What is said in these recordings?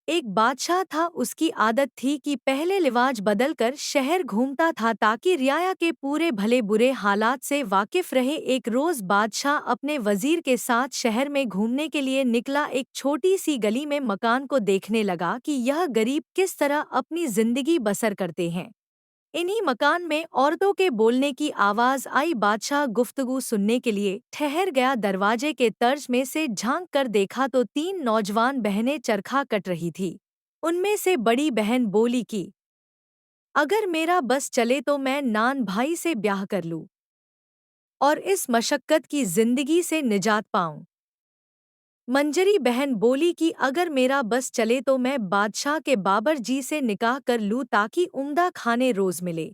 एक बादशाह था। उसकी आदत थी कि पहले लिवाज बदलकर शहर घूमता था ताकि रियाया के पूरे भले बुरे हालात से वाकिफ रहे। एक रोज बादशाह अपने वजीर के साथ शहर में घूमने के लिए निकला। एक छोटी सी गली में मकान को देखने लगा कि यह गरीब किस तरह अपनी जिंदगी बसर करते हैं। इन्हीं मकान में औरतों के बोलने की आवाज आई। बादशाह गुफ्तगू सुनने के लिए ठहर गया। दरवाजे के तर्ज में से झांक कर देखा तो तीन नौजवान बहनें चरखा कट रही थी। उनमें से बड़ी बहन बोली कि अगर मेरा बस चले तो मैं नान भाई से ब्याह कर लूं और इस मशक्कत की जिंदगी से निजात पाऊं। मंजरी बहन बोली कि अगर मेरा बस चले तो मैं बादशाह के बाबर जी से निकाह कर लूं ताकि उम्दा खाने रोज मिले।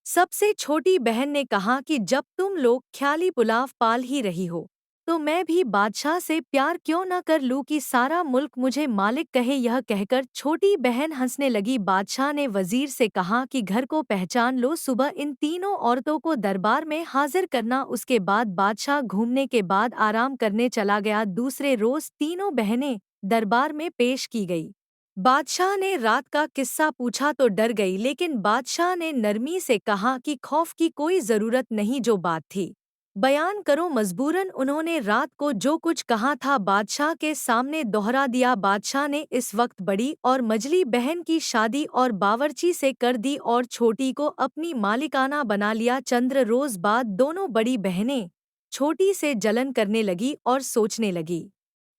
सबसे छोटी बहन ने कहा कि जब तुम लोग ख्याली पुलाव पाल ही रही हो तो मैं भी बादशाह से प्यार क्यों न कर लूं कि सारा मुल्क मुझे मालिक कहे। यह कहकर छोटी बहन हंसने लगी। बादशाह ने वजीर से कहा कि घर को पहचान लो, सुबह इन तीनों औरतों को दरबार में हाजिर करना। उसके बाद बादशाह घूमने के बाद आराम करने चला गया। दूसरे रोज तीनों बहनें दरबार में पेश की गई। बादशाह ने रात का किस्सा पूछा तो डर गई, लेकिन बादशाह ने नरमी से कहा कि खौफ की कोई जरूरत नहीं, जो बात थी बयान करो। मजबूरन उन्होंने रात को जो कुछ कहा था बादशाह के सामने दोहरा दिया। बादशाह ने इस वक्त बड़ी और मजली बहन की शादी और बावर्ची से कर दी और छोटी को अपनी मालिकाना बना लिया। चंद्र रोज बाद दोनों बड़ी बहनें छोटी से जलन करने लगी और सोचने लगी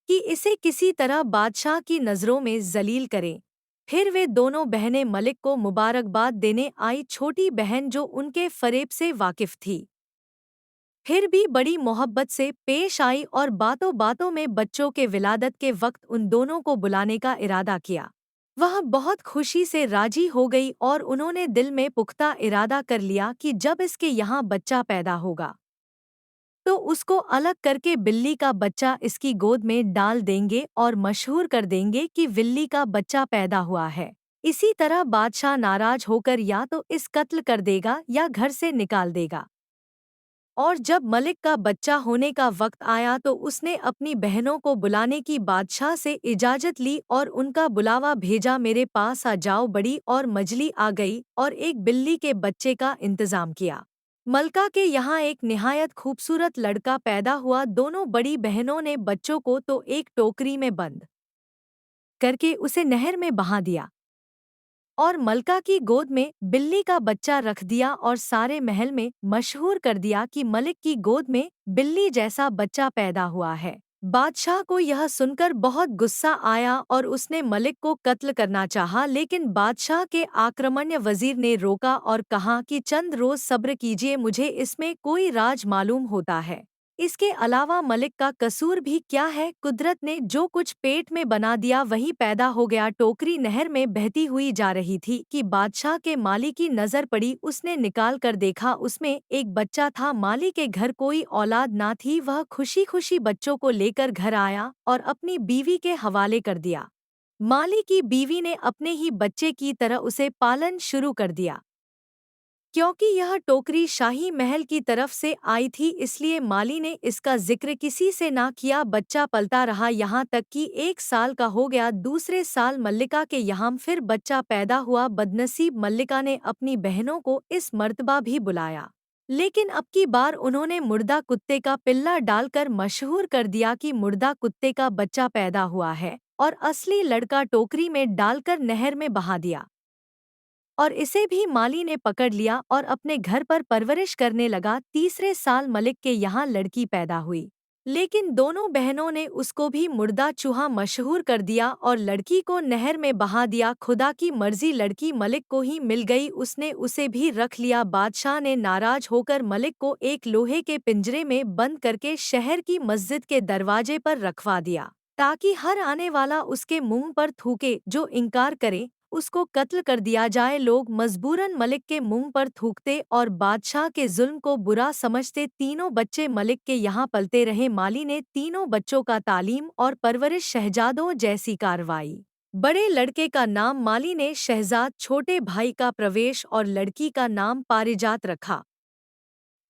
कि इसे किसी तरह बादशाह की नज़रों में जलील करें। फिर वे दोनों बहनें मलिक को मुबारकबाद देने आई। छोटी बहन जो उनके फरेब से वाकिफ थी फिर भी बड़ी मोहब्बत से पेश आई और बातों बातों में बच्चों के विलादत के वक्त उन दोनों को बुलाने का इरादा किया। वह बहुत खुशी से राजी हो गई और उन्होंने दिल में पुख्ता इरादा कर लिया कि जब इसके यहाँ बच्चा पैदा होगा तो उसको अलग करके बिल्ली का बच्चा इसकी गोद में डाल देंगे और मशहूर कर देंगे कि बिल्ली का बच्चा पैदा हुआ है। इसी तरह बादशाह नाराज होकर या तो इस कत्ल कर देगा या घर से निकाल देगा। और जब मलिक का बच्चा होने का वक्त आया तो उसने अपनी बहनों को बुलाने की बादशाह से इजाजत ली और उनका बुलावा भेजा। मेरे पास आ जाओ। बड़ी और मजली आ गई और एक बिल्ली के बच्चे का इंतजाम किया। मलका के यहाँ एक निहायत खूबसूरत लड़का पैदा हुआ। दोनों बड़ी बहनों ने बच्चों को तो एक टोकरी में बंद करके उसे नहर में बहा दिया और मलका की गोद में बिल्ली का बच्चा रख दिया और सारे महल में मशहूर कर दिया कि मलिक की गोद में बिल्ली जैसा बच्चा पैदा हुआ है। बादशाह को यह सुनकर बहुत गुस्सा आया और उसने मलिक को कत्ल करना चाहा, लेकिन बादशाह के आक्रमण्य वजीर ने रोका और कहा कि चंद रोज सब्र कीजिए, मुझे इसमें कोई राज मालूम होता है। इसके अलावा मलिक का कसूर भी क्या है, कुदरत ने जो कुछ पेट में बना दिया वही पैदा हो गया। टोकरी नहर में बहती हुई जा रही थी कि बादशाह के माली की नजर पड़ी। उसने निकाल कर देखा, उसमें एक बच्चा था। माली के घर कोई औलाद ना थी। वह खुशी खुशी बच्चों को लेकर घर आया और अपनी बीवी के हवाले कर दिया। माली की बीवी ने अपने ही बच्चे की तरह उसे पालन शुरू कर दिया। क्योंकि यह टोकरी शाही महल की तरफ से आई थी इसलिए माली ने इसका जिक्र किसी से ना किया। बच्चा पलता रहा यहाँ तक कि 1 साल का हो गया। दूसरे साल मल्लिका के यहाँ फिर बच्चा पैदा हुआ। बदनसीब मल्लिका ने अपनी बहनों को इस मर्तबा भी बुलाया, लेकिन अब की बार उन्होंने मुर्दा कुत्ते का पिल्ला डालकर मशहूर कर दिया कि मुर्दा कुत्ते का बच्चा पैदा हुआ है और असली लड़का टोकरी में डालकर नहर में बहा दिया। और इसे भी माली ने पकड़ लिया और अपने घर पर परवरिश करने लगा। तीसरे साल मलिक के यहाँ लड़की पैदा हुई, लेकिन दोनों बहनों ने उसको भी मुर्दा चूहा मशहूर कर दिया और लड़की को नहर में बहा दिया। खुदा की मर्जी, लड़की मलिक को ही मिल गई, उसने उसे भी रख लिया। बादशाह ने नाराज होकर मलिक को एक लोहे के पिंजरे में बंद करके शहर की मस्जिद के दरवाजे पर रखवा दिया ताकि हर आने वाला उसके मुंह पर थूके। जो इनकार करे उसको कत्ल कर दिया जाए। लोग मजबूरन मलिक के मुंह पर थूकते और बादशाह के जुल्म को बुरा समझते। तीनों बच्चे मलिक के यहाँ पलते रहे। माली ने तीनों बच्चों का तालीम और परवरिश शहजादों जैसी कार्रवाई। बड़े लड़के का नाम माली ने शहजाद, छोटे भाई का प्रवेश और लड़की का नाम पारिजात रखा।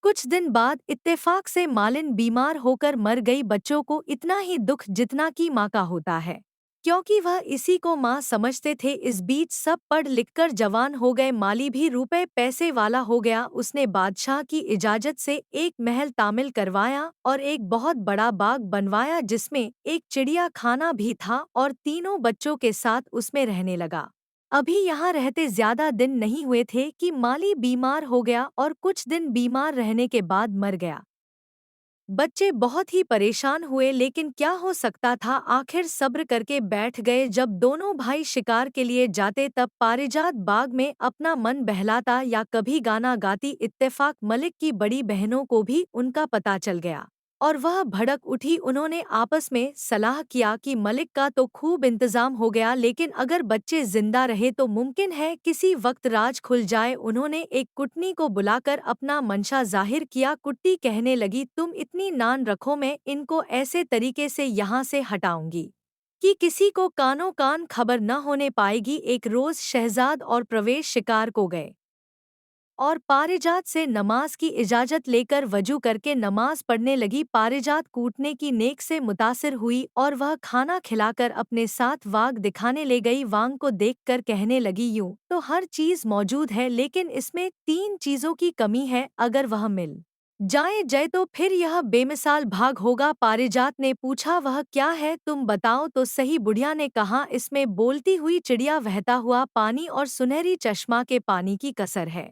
कुछ दिन बाद इत्तेफाक से मालिन बीमार होकर मर गई। बच्चों को इतना ही दुख जितना कि माँ का होता है, क्योंकि वह इसी को माँ समझते थे। इस बीच सब पढ़ लिखकर जवान हो गए, माली भी रुपए पैसे वाला हो गया। उसने बादशाह की इजाजत से एक महल तामील करवाया और एक बहुत बड़ा बाग बनवाया जिसमें एक चिड़िया खाना भी था और तीनों बच्चों के साथ उसमें रहने लगा। अभी यहाँ रहते ज्यादा दिन नहीं हुए थे कि माली बीमार हो गया और कुछ दिन बीमार रहने के बाद मर गया। बच्चे बहुत ही परेशान हुए, लेकिन क्या हो सकता था, आखिर सब्र करके बैठ गए। जब दोनों भाई शिकार के लिए जाते तब पारिजात बाग में अपना मन बहलाता या कभी गाना गाती। इत्तेफाक मलिक की बड़ी बहनों को भी उनका पता चल गया और वह भड़क उठी। उन्होंने आपस में सलाह किया कि मलिक का तो खूब इंतजाम हो गया, लेकिन अगर बच्चे जिंदा रहे तो मुमकिन है किसी वक्त राज खुल जाए। उन्होंने एक कुटनी को बुलाकर अपना मंशा जाहिर किया। कुट्टी कहने लगी, तुम इतनी नान रखो, मैं इनको ऐसे तरीके से यहाँ से हटाऊंगी कि किसी को कानों कान खबर न होने पाएगी। एक रोज शहजाद और प्रवेश शिकार को गए और पारिजात से नमाज की इजाजत लेकर वजू करके नमाज पढ़ने लगी। पारिजात कूटने की नेक से मुतासिर हुई और वह खाना खिलाकर अपने साथ वाग दिखाने ले गई। वांग को देखकर कहने लगी, यूं तो हर चीज मौजूद है, लेकिन इसमें 3 चीजों की कमी है। अगर वह मिल जाए तो फिर यह बेमिसाल भाग होगा। पारिजात ने पूछा, वह क्या है, तुम बताओ तो सही। बुढ़िया ने कहा, इसमें बोलती हुई चिड़िया, बहता हुआ पानी और सुनहरी चश्मा के पानी की कसर है।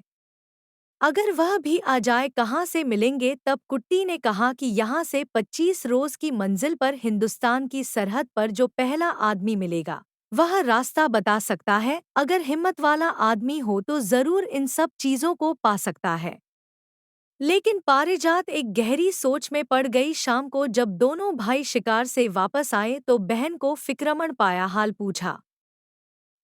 अगर वह भी आ जाए कहाँ से मिलेंगे? तब कुट्टी ने कहा कि यहाँ से 25 रोज की मंजिल पर हिंदुस्तान की सरहद पर जो पहला आदमी मिलेगा वह रास्ता बता सकता है। अगर हिम्मत वाला आदमी हो तो जरूर इन सब चीजों को पा सकता है। लेकिन पारिजात एक गहरी सोच में पड़ गई। शाम को जब दोनों भाई शिकार से वापस आए तो बहन को फिक्रमण पाया हाल पूछा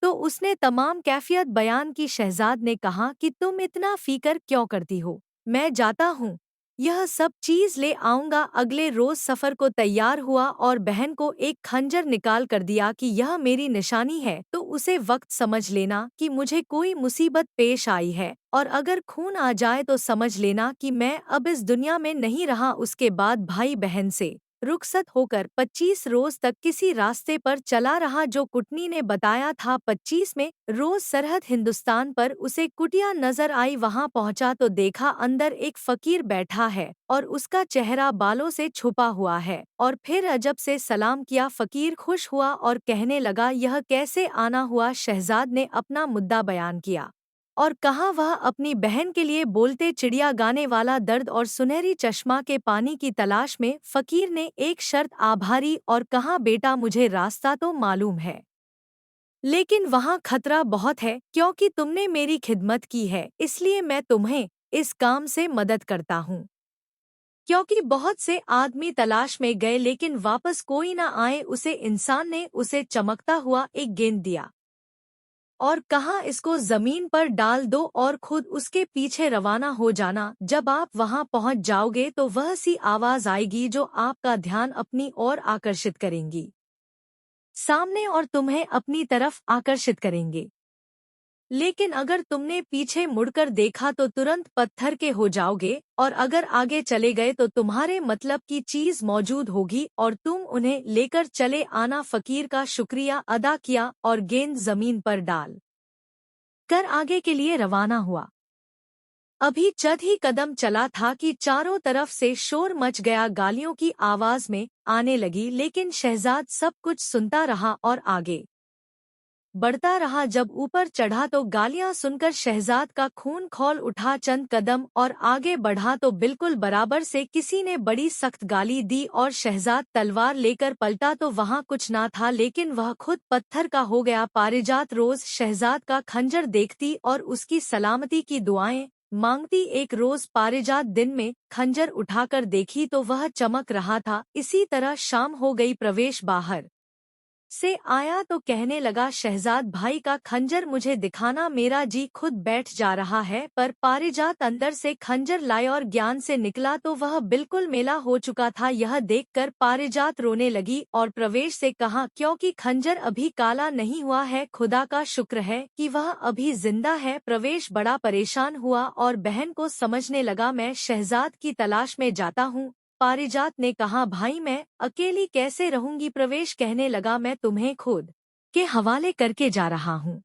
तो उसने तमाम कैफियत बयान की। शहजाद ने कहा कि तुम इतना फिकर क्यों करती हो, मैं जाता हूँ, यह सब चीज ले आऊंगा। अगले रोज सफर को तैयार हुआ और बहन को एक खंजर निकाल कर दिया कि यह मेरी निशानी है, तो उसे वक्त समझ लेना कि मुझे कोई मुसीबत पेश आई है, और अगर खून आ जाए तो समझ लेना कि मैं अब इस दुनिया में नहीं रहा। उसके बाद भाई बहन से रुखसत होकर 25 रोज तक किसी रास्ते पर चला रहा जो कुटनी ने बताया था। 25वें रोज सरहद हिंदुस्तान पर उसे कुटिया नजर आई। वहां पहुंचा तो देखा अंदर एक फकीर बैठा है और उसका चेहरा बालों से छुपा हुआ है, और फिर अजब से सलाम किया। फकीर खुश हुआ और कहने लगा, यह कैसे आना हुआ? शहजाद ने अपना मुद्दा बयान किया और कहा वह अपनी बहन के लिए बोलते चिड़िया गाने वाला दर्द और सुनहरी चश्मा के पानी की तलाश में। फकीर ने एक शर्त आभारी और कहा, बेटा मुझे रास्ता तो मालूम है, लेकिन वहाँ खतरा बहुत है। क्योंकि तुमने मेरी खिदमत की है इसलिए मैं तुम्हें इस काम से मदद करता हूँ। क्योंकि बहुत से आदमी तलाश में गए लेकिन वापस कोई न आए, उसे इंसान ने उसे चमकता हुआ एक गेंद दिया और कहा, इसको जमीन पर डाल दो और खुद उसके पीछे रवाना हो जाना। जब आप वहां पहुंच जाओगे तो वह सी आवाज आएगी जो आपका ध्यान अपनी ओर आकर्षित करेंगी सामने और तुम्हें अपनी तरफ आकर्षित करेंगे। लेकिन अगर तुमने पीछे मुड़कर देखा तो तुरंत पत्थर के हो जाओगे, और अगर आगे चले गए तो तुम्हारे मतलब की चीज मौजूद होगी और तुम उन्हें लेकर चले आना। फकीर का शुक्रिया अदा किया और गेंद जमीन पर डाल कर आगे के लिए रवाना हुआ। अभी चंद ही कदम चला था कि चारों तरफ से शोर मच गया, गालियों की आवाज में आने लगी। लेकिन शहजाद सब कुछ सुनता रहा और आगे बढ़ता रहा। जब ऊपर चढ़ा तो गालियां सुनकर शहजाद का खून खौल उठा। चंद कदम और आगे बढ़ा तो बिल्कुल बराबर से किसी ने बड़ी सख्त गाली दी और शहजाद तलवार लेकर पलटा तो वहां कुछ ना था, लेकिन वह खुद पत्थर का हो गया। पारिजात रोज शहजाद का खंजर देखती और उसकी सलामती की दुआएं मांगती। एक रोज पारिजात दिन में खंजर उठाकर देखी तो वह चमक रहा था। इसी तरह शाम हो गई। प्रवेश बाहर से आया तो कहने लगा, शहजाद भाई का खंजर मुझे दिखाना, मेरा जी खुद बैठ जा रहा है। पर पारिजात अंदर से खंजर लाए और ज्ञान से निकला तो वह बिल्कुल मेला हो चुका था। यह देखकर पारिजात रोने लगी और प्रवेश से कहा, क्योंकि खंजर अभी काला नहीं हुआ है, खुदा का शुक्र है कि वह अभी जिंदा है। प्रवेश बड़ा परेशान हुआ और बहन को समझने लगा, मैं शहजाद की तलाश में जाता हूँ पारिजात ने कहा, भाई मैं अकेली कैसे रहूंगी। प्रवेश कहने लगा, मैं तुम्हें खुद के हवाले करके जा रहा हूँ।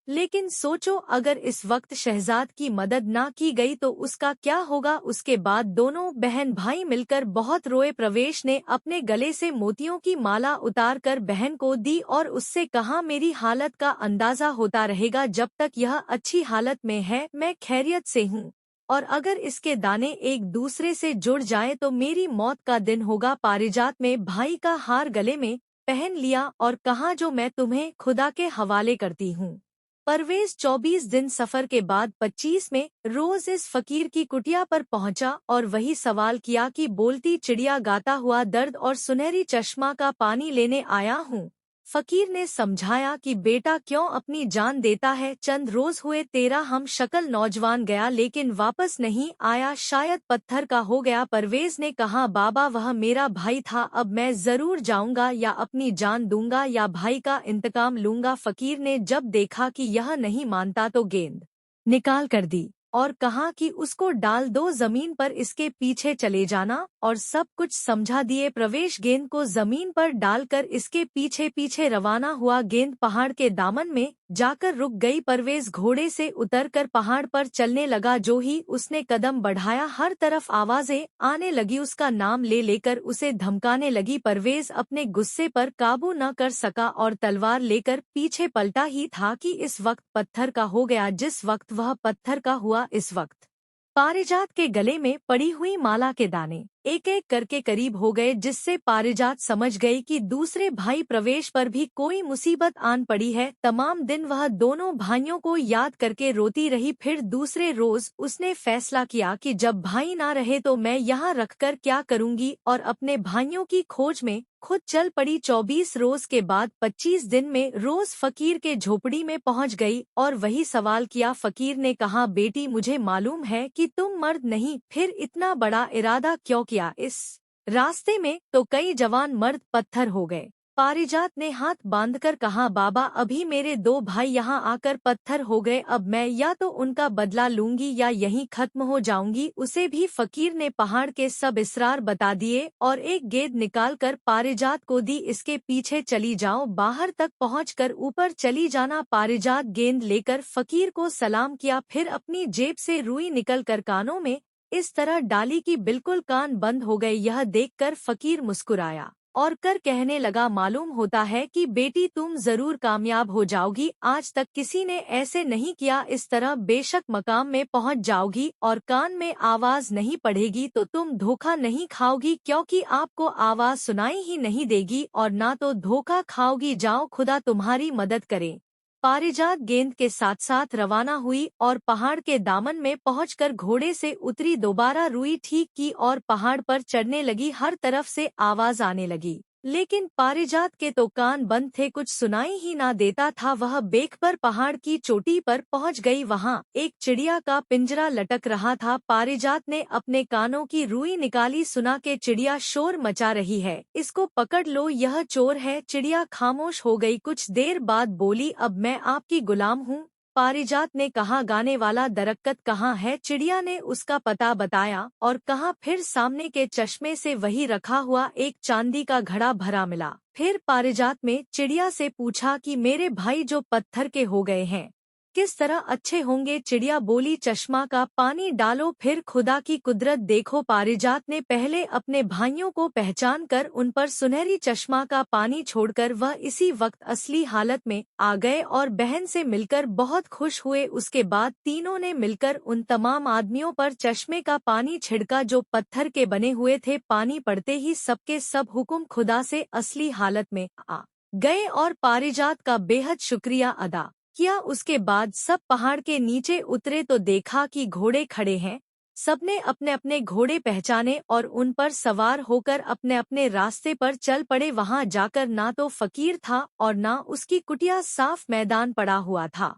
लेकिन सोचो, अगर इस वक्त शहजाद की मदद ना की गई तो उसका क्या होगा। उसके बाद दोनों बहन भाई मिलकर बहुत रोए। प्रवेश ने अपने गले से मोतियों की माला उतारकर बहन को दी और उससे कहा, मेरी हालत का अंदाजा होता रहेगा, जब तक यह अच्छी हालत में है मैं खैरियत से हूँ, और अगर इसके दाने एक दूसरे से जुड़ जाएं तो मेरी मौत का दिन होगा। पारिजात में भाई का हार गले में पहन लिया और कहा, जो मैं तुम्हें खुदा के हवाले करती हूँ। परवेज 24 दिन सफर के बाद 25 में रोज इस फकीर की कुटिया पर पहुंचा और वही सवाल किया कि बोलती चिड़िया, गाता हुआ दर्द और सुनहरी चश्मा का पानी लेने आया हूँ। फकीर ने समझाया कि बेटा क्यों अपनी जान देता है, चंद रोज हुए तेरा हम शक्ल नौजवान गया लेकिन वापस नहीं आया, शायद पत्थर का हो गया। परवेज ने कहा, बाबा वह मेरा भाई था, अब मैं जरूर जाऊंगा, या अपनी जान दूंगा या भाई का इंतकाम लूंगा। फकीर ने जब देखा कि यह नहीं मानता तो गेंद निकाल कर दी और कहा कि उसको डाल दो जमीन पर, इसके पीछे चले जाना, और सब कुछ समझा दिए। प्रवेश गेंद को जमीन पर डालकर इसके पीछे पीछे रवाना हुआ। गेंद पहाड़ के दामन में जाकर रुक गई। परवेज घोड़े से उतरकर पहाड़ पर चलने लगा। जो ही उसने कदम बढ़ाया हर तरफ आवाजें आने लगी, उसका नाम ले लेकर उसे धमकाने लगी। परवेज अपने गुस्से पर काबू न कर सका और तलवार लेकर पीछे पलटा ही था कि इस वक्त पत्थर का हो गया। जिस वक्त वह पत्थर का हुआ, इस वक्त पारिजात के गले में पड़ी हुई माला के दाने एक एक करके करीब हो गए, जिससे पारिजात समझ गई कि दूसरे भाई प्रवेश पर भी कोई मुसीबत आन पड़ी है। तमाम दिन वह दोनों भाइयों को याद करके रोती रही। फिर दूसरे रोज उसने फैसला किया कि जब भाई ना रहे तो मैं यहाँ रखकर क्या करूँगी, और अपने भाइयों की खोज में खुद चल पड़ी। 24 रोज के बाद 25 दिन में रोज फकीर के झोपड़ी में पहुँच गई और वही सवाल किया। फकीर ने कहा, बेटी मुझे मालूम है कि तुम मर्द नहीं, फिर इतना बड़ा इरादा क्यों किया। इस रास्ते में तो कई जवान मर्द पत्थर हो गए। पारिजात ने हाथ बांधकर कहा, बाबा अभी मेरे दो भाई यहाँ आकर पत्थर हो गए, अब मैं या तो उनका बदला लूंगी या यहीं खत्म हो जाऊंगी। उसे भी फकीर ने पहाड़ के सब इसरार बता दिए और एक गेंद निकालकर पारिजात को दी, इसके पीछे चली जाओ, बाहर तक पहुंचकर ऊपर चली जाना। पारिजात गेंद लेकर फकीर को सलाम किया, फिर अपनी जेब से रुई निकलकर कानों में इस तरह डाली कि बिल्कुल कान बंद हो गए। यह देखकर फकीर मुस्कुराया और कर कहने लगा, मालूम होता है कि बेटी तुम जरूर कामयाब हो जाओगी, आज तक किसी ने ऐसे नहीं किया। इस तरह बेशक मकाम में पहुंच जाओगी और कान में आवाज नहीं पड़ेगी तो तुम धोखा नहीं खाओगी, क्योंकि आपको आवाज सुनाई ही नहीं देगी, और ना तो धोखा खाओगी। जाओ, खुदा तुम्हारी मदद करे। पारिजात गेंद के साथ साथ रवाना हुई और पहाड़ के दामन में पहुंचकर घोड़े से उतरी, दोबारा रुई ठीक की और पहाड़ पर चढ़ने लगी। हर तरफ से आवाज आने लगी, लेकिन पारिजात के तो कान बंद थे, कुछ सुनाई ही ना देता था। वह बेखबर पहाड़ की चोटी पर पहुंच गई। वहां एक चिड़िया का पिंजरा लटक रहा था। पारिजात ने अपने कानों की रुई निकाली, सुना के चिड़िया शोर मचा रही है, इसको पकड़ लो, यह चोर है। चिड़िया खामोश हो गई, कुछ देर बाद बोली, अब मैं आपकी गुलाम हूँ। पारिजात ने कहा, गाने वाला दरख्त कहाँ है। चिड़िया ने उसका पता बताया और कहा, फिर सामने के चश्मे से वही रखा हुआ एक चांदी का घड़ा भरा मिला। फिर पारिजात में चिड़िया से पूछा कि मेरे भाई जो पत्थर के हो गए हैं किस तरह अच्छे होंगे। चिड़िया बोली, चश्मा का पानी डालो, फिर खुदा की कुदरत देखो। पारिजात ने पहले अपने भाइयों को पहचान कर उन पर सुनहरी चश्मा का पानी छोड़कर वह इसी वक्त असली हालत में आ गए और बहन से मिलकर बहुत खुश हुए। उसके बाद तीनों ने मिलकर उन तमाम आदमियों पर चश्मे का पानी छिड़का जो पत्थर के बने हुए थे। पानी पड़ते ही सबके सब हुक्म खुदा से असली हालत में आ गए और पारिजात का बेहद शुक्रिया अदा किया। उसके बाद सब पहाड़ के नीचे उतरे तो देखा कि घोड़े खड़े हैं। सबने अपने अपने घोड़े पहचाने और उन पर सवार होकर अपने अपने रास्ते पर चल पड़े। वहां जाकर ना तो फकीर था और ना उसकी कुटिया, साफ मैदान पड़ा हुआ था।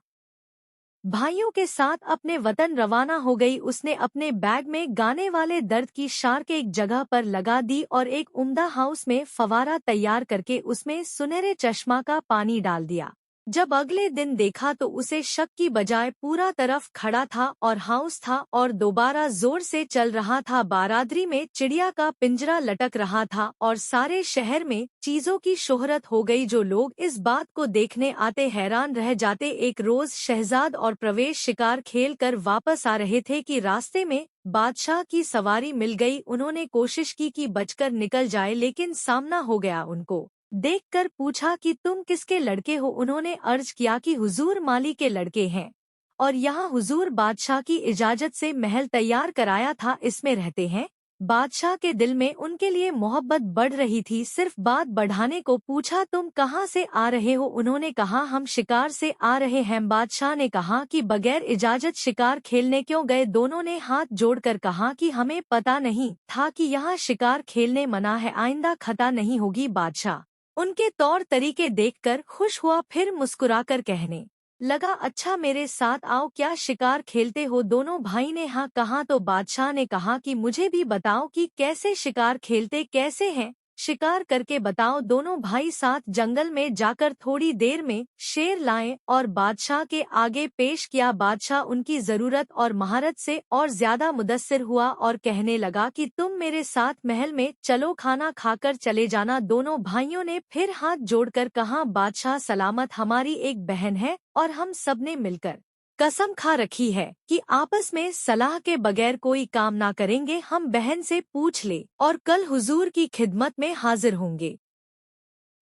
भाइयों के साथ अपने वतन रवाना हो गई। उसने अपने बैग में गाने वाले दर्द की शार्क एक जगह पर लगा दी और एक उम्दा हाउस में फवारा तैयार करके उसमें सुनहरे चश्मा का पानी डाल दिया। जब अगले दिन देखा तो उसे शक की बजाय पूरा तरफ खड़ा था और हाउस था और दोबारा जोर से चल रहा था। बारादरी में चिड़िया का पिंजरा लटक रहा था और सारे शहर में चीजों की शोहरत हो गई। जो लोग इस बात को देखने आते हैरान रह जाते। एक रोज शहजाद और प्रवेश शिकार खेल कर वापस आ रहे थे कि रास्ते में बादशाह की सवारी मिल गई। उन्होंने कोशिश की कि बचकर निकल जाए, लेकिन सामना हो गया। उनको देखकर पूछा कि तुम किसके लड़के हो। उन्होंने अर्ज किया कि हुजूर माली के लड़के हैं और यहाँ हुजूर बादशाह की इजाजत से महल तैयार कराया था, इसमें रहते हैं। बादशाह के दिल में उनके लिए मोहब्बत बढ़ रही थी। सिर्फ बात बढ़ाने को पूछा, तुम कहाँ से आ रहे हो। उन्होंने कहा, हम शिकार से आ रहे हैं। बादशाह ने कहा कि बगैर इजाजत शिकार खेलने क्यों गए। दोनों ने हाथ जोड़कर कहा कि हमें पता नहीं था कि यहाँ शिकार खेलने मना है, आइंदा खता नहीं होगी। बादशाह उनके तौर तरीके देखकर खुश हुआ, फिर मुस्कुराकर कहने लगा, अच्छा मेरे साथ आओ, क्या शिकार खेलते हो। दोनों भाई ने हाँ कहा तो बादशाह ने कहा कि मुझे भी बताओ कि कैसे शिकार खेलते, कैसे हैं, शिकार करके बताओ। दोनों भाई साथ जंगल में जाकर थोड़ी देर में शेर लाए और बादशाह के आगे पेश किया। बादशाह उनकी जरूरत और महारत से और ज्यादा मुदस्सिर हुआ और कहने लगा कि तुम मेरे साथ महल में चलो, खाना खाकर चले जाना। दोनों भाइयों ने फिर हाथ जोड़कर कहा, बादशाह सलामत, हमारी एक बहन है और हम सबने मिलकर कसम खा रखी है कि आपस में सलाह के बगैर कोई काम ना करेंगे। हम बहन से पूछ ले और कल हुजूर की खिदमत में हाजिर होंगे।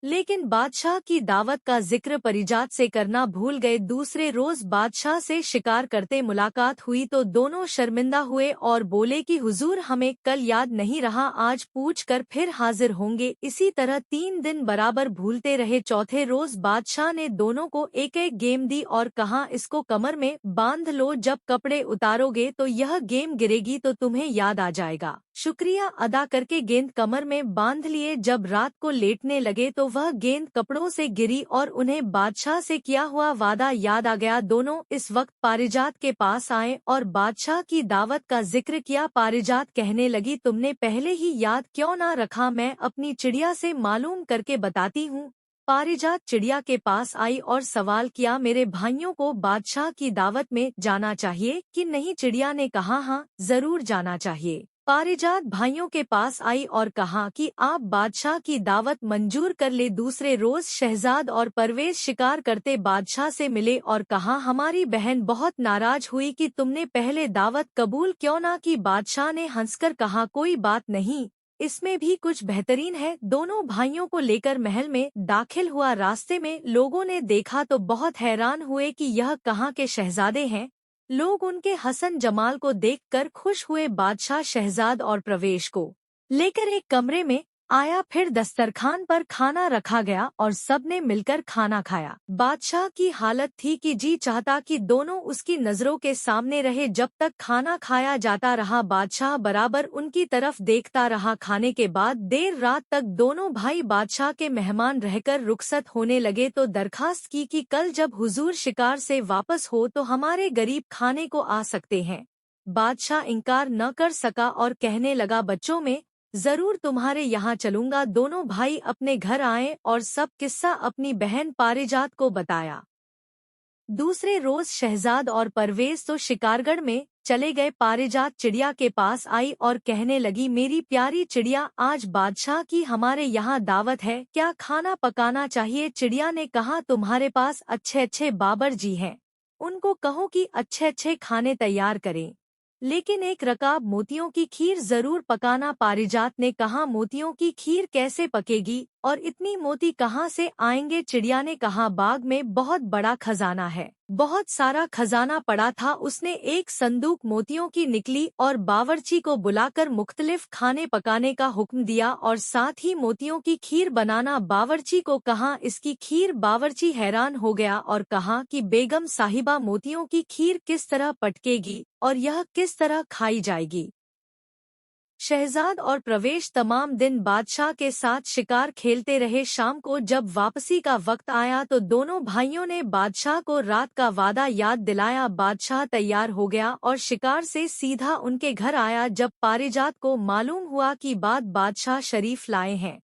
लेकिन बादशाह की दावत का जिक्र परिजात से करना भूल गए। दूसरे रोज बादशाह से शिकार करते मुलाकात हुई तो दोनों शर्मिंदा हुए और बोले कि हुजूर हमें कल याद नहीं रहा, आज पूछ कर फिर हाजिर होंगे। इसी तरह 3 दिन बराबर भूलते रहे। चौथे रोज बादशाह ने दोनों को एक एक गेम दी और कहा, इसको कमर में बांध लो, जब कपड़े उतारोगे तो यह गेम गिरेगी तो तुम्हें याद आ जाएगा। शुक्रिया अदा करके गेंद कमर में बांध लिए। जब रात को लेटने लगे तो वह गेंद कपड़ों से गिरी और उन्हें बादशाह से किया हुआ वादा याद आ गया। दोनों इस वक्त पारिजात के पास आए और बादशाह की दावत का जिक्र किया। पारिजात कहने लगी, तुमने पहले ही याद क्यों ना रखा, मैं अपनी चिड़िया से मालूम करके बताती हूँ। पारिजात चिड़िया के पास आई और सवाल किया, मेरे भाइयों को बादशाह की दावत में जाना चाहिए कि नहीं। चिड़िया ने कहा, हाँ जरूर जाना चाहिए। पारिजात भाइयों के पास आई और कहा कि आप बादशाह की दावत मंजूर कर ले। दूसरे रोज शहजाद और परवेज शिकार करते बादशाह से मिले और कहा, हमारी बहन बहुत नाराज हुई कि तुमने पहले दावत कबूल क्यों ना की। बादशाह ने हंसकर कहा, कोई बात नहीं, इसमें भी कुछ बेहतरीन है। दोनों भाइयों को लेकर महल में दाखिल हुआ। रास्ते में लोगों ने देखा तो बहुत हैरान हुए कि यह कहाँ के शहजादे हैं। लोग उनके हसन जमाल को देखकर खुश हुए। बादशाह शहजाद और प्रवेश को लेकर एक कमरे में आया, फिर दस्तरखान पर खाना रखा गया और सबने मिलकर खाना खाया। बादशाह की हालत थी कि जी चाहता कि दोनों उसकी नजरों के सामने रहे। जब तक खाना खाया जाता रहा बादशाह बराबर उनकी तरफ देखता रहा। खाने के बाद देर रात तक दोनों भाई बादशाह के मेहमान रहकर रुखसत होने लगे तो दरखास्त की कि कल जब हुजूर शिकार से वापस हो तो हमारे गरीब खाने को आ सकते हैं। बादशाह इनकार न कर सका और कहने लगा, बच्चों में जरूर तुम्हारे यहाँ चलूंगा। दोनों भाई अपने घर आए और सब किस्सा अपनी बहन पारिजात को बताया। दूसरे रोज शहजाद और परवेज तो शिकारगढ़ में चले गए। पारिजात चिड़िया के पास आई और कहने लगी, मेरी प्यारी चिड़िया, आज बादशाह की हमारे यहाँ दावत है, क्या खाना पकाना चाहिए। चिड़िया ने कहा, तुम्हारे पास अच्छे अच्छे बाबर जी हैं, उनको कहो कि अच्छे अच्छे खाने तैयार करें, लेकिन एक रकाब मोतियों की खीर जरूर पकाना। पारिजात ने कहा, मोतियों की खीर कैसे पकेगी और इतनी मोती कहाँ से आएंगे। चिड़िया ने कहा, बाग में बहुत बड़ा खजाना है, बहुत सारा खजाना पड़ा था। उसने एक संदूक मोतियों की निकली और बावर्ची को बुलाकर मुख्तलिफ खाने पकाने का हुक्म दिया और साथ ही मोतियों की खीर बनाना बावर्ची को कहा। इसकी खीर बावर्ची हैरान हो गया और कहा कि बेगम साहिबा, मोतियों की खीर किस तरह पटकेगी और यह किस तरह खाई जाएगी। शहजाद और प्रवेश तमाम दिन बादशाह के साथ शिकार खेलते रहे। शाम को जब वापसी का वक्त आया तो दोनों भाइयों ने बादशाह को रात का वादा याद दिलाया। बादशाह तैयार हो गया और शिकार से सीधा उनके घर आया। जब पारिजात को मालूम हुआ कि बादशाह शरीफ लाए हैं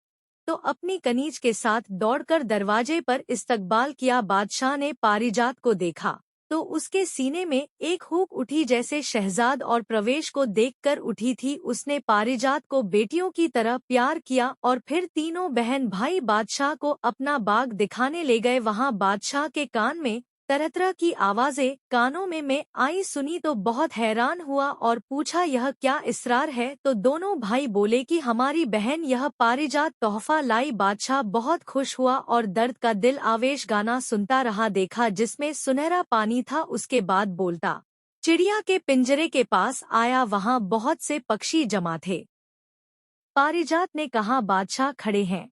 तो अपनी कनीज के साथ दौड़कर दरवाजे पर इस्तकबाल किया। बादशाह ने पारिजात को देखा तो उसके सीने में एक हुक उठी जैसे शहजाद और प्रवेश को देखकर उठी थी। उसने पारिजात को बेटियों की तरह प्यार किया और फिर तीनों बहन भाई बादशाह को अपना बाग दिखाने ले गए। वहां बादशाह के कान में तरह तरह की आवाजें कानों में आई सुनी तो बहुत हैरान हुआ और पूछा, यह क्या इसरार है? तो दोनों भाई बोले कि हमारी बहन यह पारिजात तोहफा लाई। बादशाह बहुत खुश हुआ और दर्द का दिल आवेश गाना सुनता रहा। देखा जिसमें सुनहरा पानी था। उसके बाद बोलता चिड़िया के पिंजरे के पास आया, वहां बहुत से पक्षी जमा थे। पारिजात ने कहा, बादशाह खड़े हैं।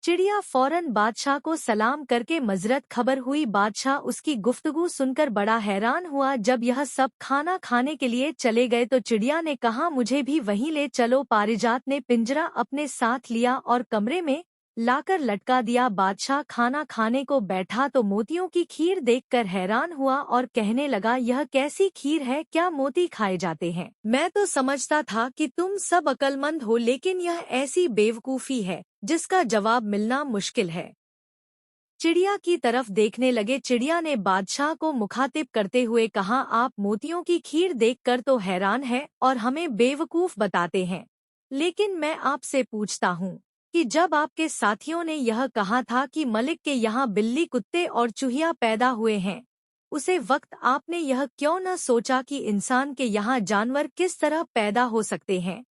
चिड़िया फौरन बादशाह को सलाम करके मजरत खबर हुई। बादशाह उसकी गुफ्तगू सुनकर बड़ा हैरान हुआ। जब यह सब खाना खाने के लिए चले गए तो चिड़िया ने कहा, मुझे भी वहीं ले चलो। पारिजात ने पिंजरा अपने साथ लिया और कमरे में लाकर लटका दिया। बादशाह खाना खाने को बैठा तो मोतियों की खीर देखकर हैरान हुआ और कहने लगा, यह कैसी खीर है? क्या मोती खाए जाते हैं? मैं तो समझता था कि तुम सब अक्लमंद हो, लेकिन यह ऐसी बेवकूफ़ी है जिसका जवाब मिलना मुश्किल है। चिड़िया की तरफ देखने लगे। चिड़िया ने बादशाह को मुखातिब करते हुए कहा, आप मोतियों की खीर देखकर तो हैरान है और हमें बेवकूफ़ बताते हैं, लेकिन मैं आपसे पूछता हूँ कि जब आपके साथियों ने यह कहा था कि मलिक के यहाँ बिल्ली, कुत्ते और चूहिया पैदा हुए हैं, उसे वक्त आपने यह क्यों न सोचा कि इंसान के यहाँ जानवर किस तरह पैदा हो सकते हैं?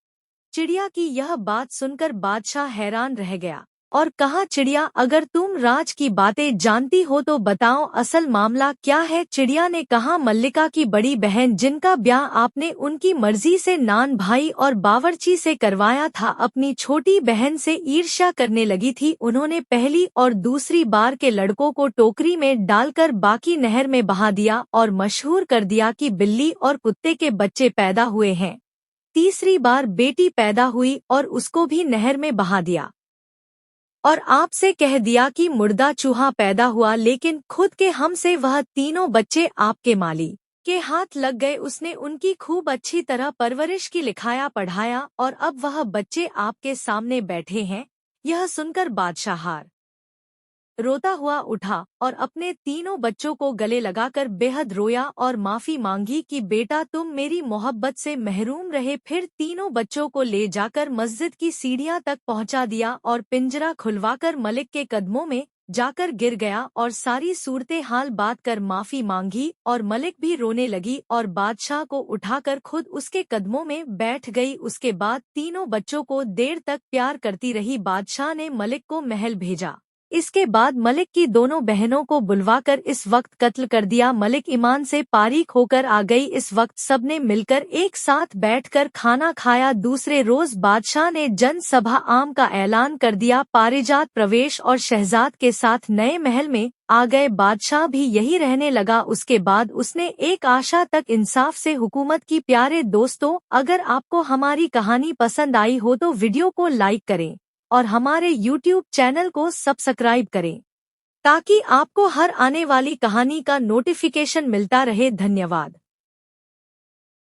चिड़िया की यह बात सुनकर बादशाह हैरान रह गया और कहा, चिड़िया, अगर तुम राज की बातें जानती हो तो बताओ असल मामला क्या है? चिड़िया ने कहा, मल्लिका की बड़ी बहन जिनका ब्याह आपने उनकी मर्जी से नान भाई और बावर्ची से करवाया था, अपनी छोटी बहन से ईर्ष्या करने लगी थी। उन्होंने पहली और दूसरी बार के लड़कों को टोकरी में डालकर बाकी नहर में बहा दिया और मशहूर कर दिया कि बिल्ली और कुत्ते के बच्चे पैदा हुए हैं। तीसरी बार बेटी पैदा हुई और उसको भी नहर में बहा दिया और आपसे कह दिया कि मुर्दा चूहा पैदा हुआ, लेकिन खुद के हम से वह तीनों बच्चे आपके माली के हाथ लग गए। उसने उनकी खूब अच्छी तरह परवरिश की, लिखाया पढ़ाया और अब वह बच्चे आपके सामने बैठे हैं। यह सुनकर बादशाह हार रोता हुआ उठा और अपने तीनों बच्चों को गले लगाकर बेहद रोया और माफी मांगी कि बेटा तुम मेरी मोहब्बत से महरूम रहे। फिर तीनों बच्चों को ले जाकर मस्जिद की सीढ़ियां तक पहुंचा दिया और पिंजरा खुलवाकर मलिक के कदमों में जाकर गिर गया और सारी सूरते हाल बात कर माफी मांगी और मलिक भी रोने लगी और बादशाह को उठाकर खुद उसके कदमों में बैठ गई। उसके बाद तीनों बच्चों को देर तक प्यार करती रही। बादशाह ने मलिक को महल भेजा। इसके बाद मलिक की दोनों बहनों को बुलवाकर इस वक्त कत्ल कर दिया। मलिक ईमान से पारीख होकर आ गई। इस वक्त सबने मिलकर एक साथ बैठकर खाना खाया। दूसरे रोज बादशाह ने जन सभा आम का ऐलान कर दिया। पारिजात प्रवेश और शहजाद के साथ नए महल में आ गए। बादशाह भी यही रहने लगा। उसके बाद उसने एक आशा तक इंसाफ से हुकूमत की। प्यारे दोस्तों, अगर आपको हमारी कहानी पसंद आई हो तो वीडियो को लाइक करें और हमारे YouTube चैनल को सब्सक्राइब करें ताकि आपको हर आने वाली कहानी का नोटिफिकेशन मिलता रहे। धन्यवाद।